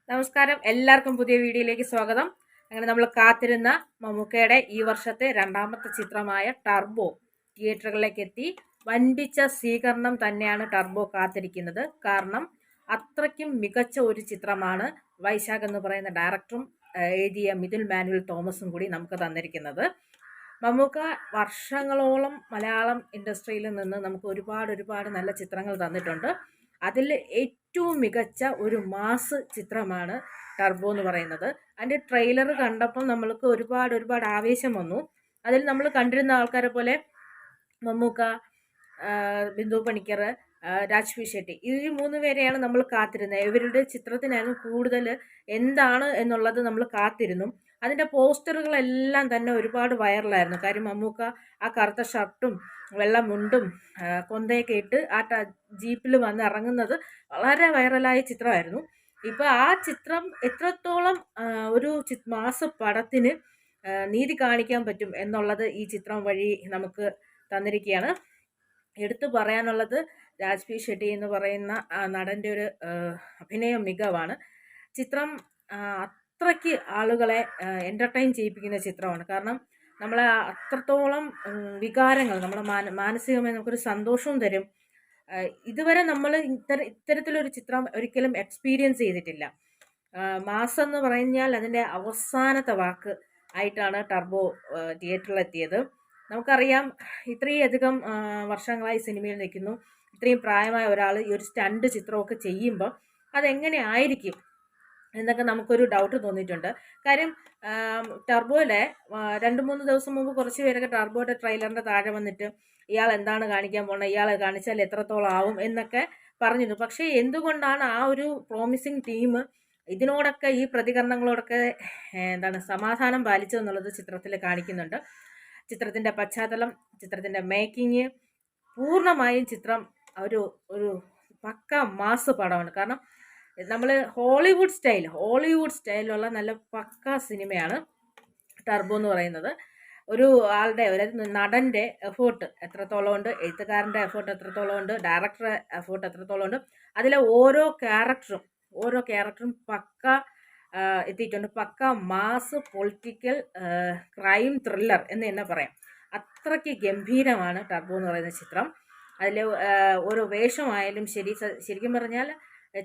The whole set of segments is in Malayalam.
നമസ്കാരം, എല്ലാവർക്കും പുതിയ വീഡിയോയിലേക്ക് സ്വാഗതം. അങ്ങനെ നമ്മൾ കാത്തിരുന്ന മമ്മൂക്കയുടെ ഈ വർഷത്തെ രണ്ടാമത്തെ ചിത്രമായ ടർബോ തിയേറ്ററുകളിലേക്ക് എത്തി. വൻപിച്ച സ്വീകരണം തന്നെയാണ് ടർബോ കാത്തിരിക്കുന്നത്. കാരണം അത്രയ്ക്കും മികച്ച ഒരു ചിത്രമാണ് വൈശാഖ് എന്ന് പറയുന്ന ഡയറക്ടറും എഴുതിയ മിഥുൽ മാനുവൽ തോമസും കൂടി നമുക്ക് തന്നിരിക്കുന്നത്. മമ്മൂക്ക വർഷങ്ങളോളം മലയാളം ഇൻഡസ്ട്രിയിൽ നിന്ന് നമുക്ക് ഒരുപാട് നല്ല ചിത്രങ്ങൾ തന്നിട്ടുണ്ട്. അതിൽ ഏറ്റവും മികച്ച ഒരു മാസ് ചിത്രമാണ് ടർബോ എന്ന് പറയുന്നത്. അതിൻ്റെ ട്രെയിലർ കണ്ടപ്പോൾ നമ്മൾക്ക് ഒരുപാട് ആവേശം വന്നു. അതിൽ നമ്മൾ കണ്ടിരുന്ന ആൾക്കാരെ പോലെ മമ്മൂക്ക, ബിന്ദു പണിക്കർ, രാജ്വി ഷെട്ടി, ഈ 3 പേരെയാണ് നമ്മൾ കാത്തിരുന്നത്. ഇവരുടെ ചിത്രത്തിനായിരുന്നു കൂടുതൽ എന്താണ് എന്നുള്ളത് നമ്മൾ കാത്തിരുന്നു. അതിൻ്റെ പോസ്റ്ററുകളെല്ലാം തന്നെ ഒരുപാട് വൈറലായിരുന്നു. കാര്യം മമ്മൂക്ക ആ കറുത്ത ഷർട്ടും വെള്ള മുണ്ടും കൊന്തയൊക്കെ ഇട്ട് ആ ജീപ്പിൽ വന്ന് ഇറങ്ങുന്നത് വളരെ വൈറലായ ചിത്രമായിരുന്നു. ഇപ്പോൾ ആ ചിത്രം എത്രത്തോളം ഒരു മാസ പടത്തിന് നീതി കാണിക്കാൻ പറ്റും എന്നുള്ളത് ഈ ചിത്രം വഴി നമുക്ക് തന്നിരിക്കുകയാണ്. എടുത്തു പറയാനുള്ളത് രാജ്വി ഷെട്ടി എന്ന് പറയുന്ന നടൻ്റെ ഒരു അഭിനയ മികവാണ്. ചിത്രം അത്രയ്ക്ക് ആളുകളെ എൻ്റർടൈൻ ചെയ്യിപ്പിക്കുന്ന ചിത്രമാണ്. കാരണം നമ്മളെ അത്രത്തോളം വികാരങ്ങൾ നമ്മളെ മാനസികമായി നമുക്കൊരു സന്തോഷവും തരും. ഇതുവരെ നമ്മൾ ഇത്തരത്തിലൊരു ചിത്രം ഒരിക്കലും എക്സ്പീരിയൻസ് ചെയ്തിട്ടില്ല. മാസം എന്ന് പറഞ്ഞാൽ അതിൻ്റെ അവസാനത്തെ വാക്ക് ആയിട്ടാണ് ടർബോ തിയേറ്ററിലെത്തിയത്. നമുക്കറിയാം, ഇത്രയധികം വർഷങ്ങളായി സിനിമയിൽ നിൽക്കുന്നു. ഇത്രയും പ്രായമായ ഒരാൾ ഈ ഒരു സ്റ്റണ്ട് ചിത്രമൊക്കെ ചെയ്യുമ്പോൾ അതെങ്ങനെ ആയിരിക്കും എന്നൊക്കെ നമുക്കൊരു ഡൗട്ട് തോന്നിയിട്ടുണ്ട്. കാര്യം ടർബോയിലെ 2-3 ദിവസം മുമ്പ് കുറച്ച് പേരൊക്കെ ടർബോയുടെ ട്രെയിലറിൻ്റെ താഴെ വന്നിട്ട് ഇയാൾ എന്താണ് കാണിക്കാൻ പോകുന്നത്, ഇയാൾ കാണിച്ചാൽ എത്രത്തോളം ആവും എന്നൊക്കെ പറഞ്ഞിരുന്നു. പക്ഷേ എന്തുകൊണ്ടാണ് ആ ഒരു പ്രോമിസിങ് ടീം ഇതിനോടൊക്കെ ഈ പ്രതികരണങ്ങളോടൊക്കെ സമാധാനം പാലിച്ചതെന്നുള്ളത് ചിത്രത്തിൽ കാണിക്കുന്നുണ്ട്. ചിത്രത്തിൻ്റെ പശ്ചാത്തലം, ചിത്രത്തിൻ്റെ മേക്കിങ്, പൂർണ്ണമായും ചിത്രം ഒരു പക്ക മാസ് പടമാണ്. കാരണം നമ്മൾ ഹോളിവുഡ് സ്റ്റൈലുള്ള നല്ല പക്ക സിനിമയാണ് ടർബോ എന്ന് പറയുന്നത്. ഒരു നടൻ്റെ എഫേർട്ട് എത്രത്തോളം ഉണ്ട്, എഴുത്തുകാരൻ്റെ എഫേർട്ട് എത്രത്തോളം ഉണ്ട്, ഡയറക്ടറുടെ എഫേർട്ട് എത്രത്തോളം ഉണ്ട്, അതിലെ ഓരോ ക്യാരക്ടറും പക്ക എത്തിയിട്ടുണ്ട്. പക്ക മാസ് പൊളിറ്റിക്കൽ ക്രൈം ത്രില്ലർ എന്ന് തന്നെ പറയാം. അത്രയ്ക്ക് ഗംഭീരമാണ് ടർബോ എന്ന് പറയുന്ന ചിത്രം. അതിൽ ഓരോ വേഷമായാലും ശരിക്കും പറഞ്ഞാൽ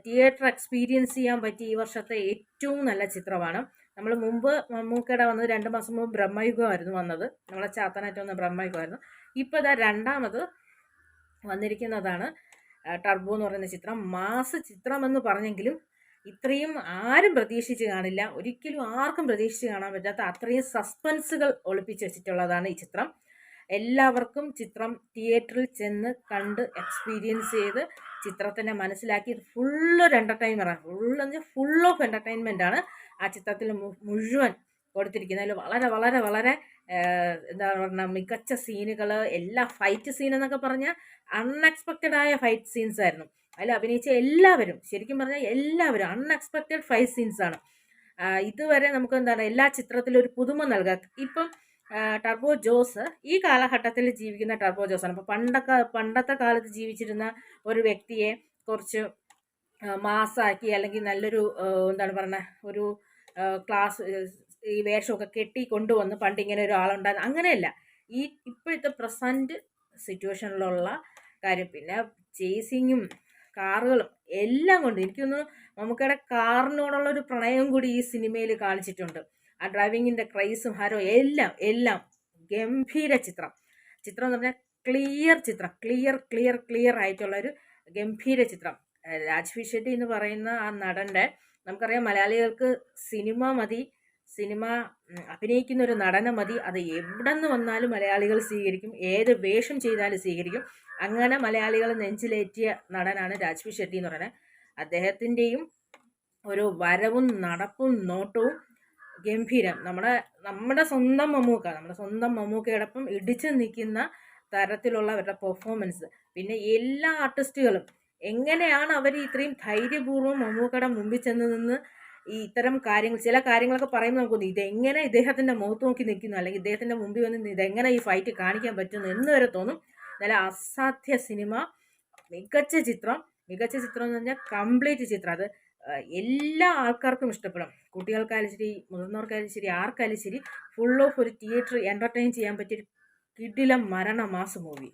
തിയേറ്റർ എക്സ്പീരിയൻസ് ചെയ്യാൻ പറ്റിയ ഈ വർഷത്തെ ഏറ്റവും നല്ല ചിത്രമാണ്. നമ്മൾ മുമ്പ് മമ്മൂക്കയുടെ വന്നത് 2 മാസം മുമ്പ് ബ്രഹ്മയുഗമായിരുന്നു വന്നത്. നമ്മളെ ചാത്തനായിട്ട് വന്ന ബ്രഹ്മയുഗമായിരുന്നു. ഇപ്പോൾ ഇതാ രണ്ടാമത് വന്നിരിക്കുന്നതാണ് ടർബോ എന്ന് പറയുന്ന ചിത്രം. മാസ് ചിത്രം എന്ന് പറഞ്ഞെങ്കിലും ഇത്രയും ആരും പ്രതീക്ഷിച്ച് കാണില്ല. ഒരിക്കലും ആർക്കും പ്രതീക്ഷിച്ച് കാണാൻ പറ്റാത്ത അത്രയും സസ്പെൻസുകൾ ഒളിപ്പിച്ച് വെച്ചിട്ടുള്ളതാണ് ഈ ചിത്രം. എല്ലാവർക്കും ചിത്രം തിയേറ്ററിൽ ചെന്ന് കണ്ട് എക്സ്പീരിയൻസ് ചെയ്ത് ചിത്രത്തിനെ മനസ്സിലാക്കി ഫുള്ളൊരു എൻ്റർടൈൻമെൻ്റാണ്. ഫുൾ ഓഫ് എൻ്റർടൈൻമെൻ്റ് ആണ് ആ ചിത്രത്തിൽ മുഴുവൻ കൊടുത്തിരിക്കുന്നത്. അതിൽ വളരെ എന്താ പറയുക, മികച്ച സീനുകൾ, എല്ലാ ഫൈറ്റ് സീൻ എന്നൊക്കെ പറഞ്ഞാൽ അൺഎക്സ്പെക്റ്റഡ് ആയ ഫൈറ്റ് സീൻസ് ആയിരുന്നു. അതിൽ അഭിനയിച്ച എല്ലാവരും, ശരിക്കും പറഞ്ഞാൽ എല്ലാവരും അൺഎക്സ്പെക്റ്റഡ് ഫൈറ്റ് സീൻസ് ആണ്. ഇതുവരെ നമുക്ക് എല്ലാ ചിത്രത്തിലും ഒരു പുതുമ നൽകുക. ഇപ്പം ടർബോ ജോസ് ഈ കാലഘട്ടത്തിൽ ജീവിക്കുന്ന ടർബോ ജോസാണ്. അപ്പോൾ പണ്ടത്തെ കാലത്ത് ജീവിച്ചിരുന്ന ഒരു വ്യക്തിയെ കുറച്ച് മാസാക്കി, അല്ലെങ്കിൽ നല്ലൊരു ഒരു ക്ലാസ് ഈ വേഷമൊക്കെ കെട്ടി കൊണ്ടുവന്ന് പണ്ടിങ്ങനെ ഒരാളുണ്ടായിരുന്നു. അങ്ങനെയല്ല, ഈ ഇപ്പോഴത്തെ പ്രസൻറ്റ് സിറ്റുവേഷനിലുള്ള കാര്യം. പിന്നെ ചേസിങ്ങും കാറുകളും എല്ലാം കൊണ്ട് എനിക്കൊന്ന് നമുക്കവിടെ കാറിനോടുള്ള ഒരു പ്രണയം കൂടി ഈ സിനിമയിൽ കാണിച്ചിട്ടുണ്ട്. ആ ഡ്രൈവിങ്ങിൻ്റെ ക്രൈസും ഹരവും എല്ലാം ഗംഭീര ചിത്രം എന്ന് പറഞ്ഞാൽ ക്ലിയർ ആയിട്ടുള്ളൊരു ഗംഭീര ചിത്രം. രാജ്വി ഷെട്ടി എന്ന് പറയുന്ന ആ നടൻ്റെ, നമുക്കറിയാം മലയാളികൾക്ക് സിനിമ മതി, സിനിമ അഭിനയിക്കുന്ന ഒരു നടനെ മതി. അത് എവിടെ നിന്ന് വന്നാലും മലയാളികൾ സ്വീകരിക്കും, ഏത് വേഷം ചെയ്താലും സ്വീകരിക്കും. അങ്ങനെ മലയാളികൾ നെഞ്ചിലേറ്റിയ നടനാണ് രാജ്വി ഷെട്ടി എന്ന് പറയുന്നത്. അദ്ദേഹത്തിൻ്റെയും ഒരു വരവും നടപ്പും നോട്ടവും ഗംഭീരം. നമ്മുടെ സ്വന്തം മമ്മൂക്കയോടൊപ്പം ഇടിച്ചു നിൽക്കുന്ന തരത്തിലുള്ള അവരുടെ പെർഫോമൻസ്. പിന്നെ എല്ലാ ആർട്ടിസ്റ്റുകളും എങ്ങനെയാണ് അവർ ഇത്രയും ധൈര്യപൂർവ്വം മമ്മൂക്കയുടെ മുമ്പിൽ ചെന്ന് നിന്ന് ഈ ഇത്തരം ചില കാര്യങ്ങളൊക്കെ പറയുമ്പോൾ നമുക്ക് തോന്നും ഇതെങ്ങനെ ഇദ്ദേഹത്തിൻ്റെ മുഖത്ത് നോക്കി നിൽക്കുന്നു, അല്ലെങ്കിൽ ഇദ്ദേഹത്തിൻ്റെ മുമ്പിൽ വന്ന് ഇതെങ്ങനെ ഈ ഫൈറ്റ് കാണിക്കാൻ പറ്റുന്നു എന്ന് വരെ തോന്നും. നല്ല അസാധ്യ സിനിമ, മികച്ച ചിത്രം എന്ന് പറഞ്ഞാൽ കംപ്ലീറ്റ് ചിത്രം. അത് എല്ലാ ആൾക്കാർക്കും ഇഷ്ടപ്പെടും. കുട്ടികൾക്കായാലും ശരി, മുതിർന്നവർക്കായാലും ശരി, ആർക്കായാലും ശരി, ഫുൾ ഓഫ് ഒരു തിയേറ്റർ എൻ്റർടൈൻ ചെയ്യാൻ പറ്റിയൊരു കിടിലം മരണ മാസ് മൂവി.